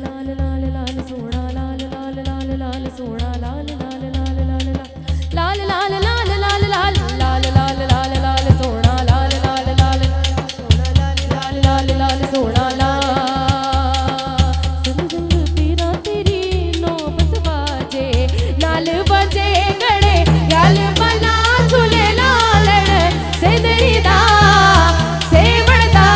लाल लाल लाल सोना लाल लाल लाल लाल सोना लाल लाल लाल लाल लाल लाल लाल लाल लाल लाल लाल लाल लाल सोना लाल लाल लाल सोना लाल लाल लाल सोना लाल संग संग तेरा तेरी नौबत बाजे नाल बजे गड़े याल बला झूले लाल सेंदरी दा सेवड़दा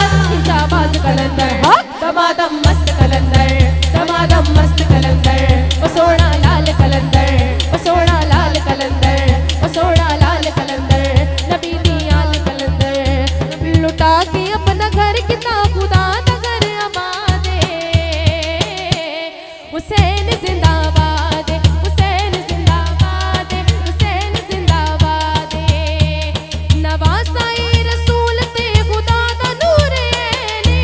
जाबाज कलंदर दमादम मस्त कलंदर दमादम मस्त कलंदर ओ सोना लाल कलंदर ओ सोना लाल कलंदर ओ सोना लाल कलंदर नबी दी आल कलंदर लुटा के अपना घर कितना खुदा दा घर आबादे हुसैन जिंदाबाद हुसैन जिंदाबाद हुसैन जिंदाबाद नवासाई रसूल ते खुदा दा नूर ऐने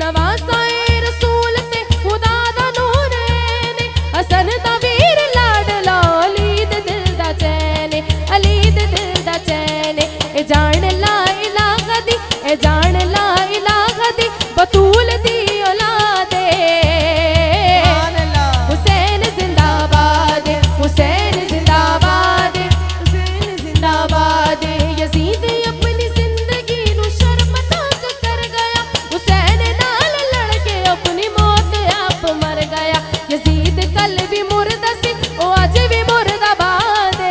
नवासाई रसूल ते खुदा दा नूर ऐने हसन दा वीर लाडला अली दे दिल दा चैन अली दे दिल दा चैन ए जान ला इलाहा दी ए जान ला इलाहा दी बतूल दी औलादे हुसैन जिंदाबाद हुसैन जिंदाबाद हुसैन जिंदाबाद यजीद अपनी जिंदगी नु शर्मनाक कर गया हुसैन नाल लड़ के अपनी मौत आप मर गया यजीद कल भी मुर्दा सी ओ आज भी मुर्दाबाद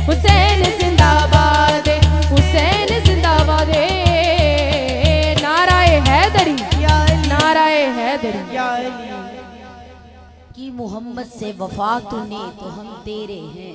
हुसैन जिंदाबाद हुसैन जिंदाबाद नाराए हैदरी नाराए हैदरी कि मोहम्मद से वफा तूने तो हम तेरे हैं।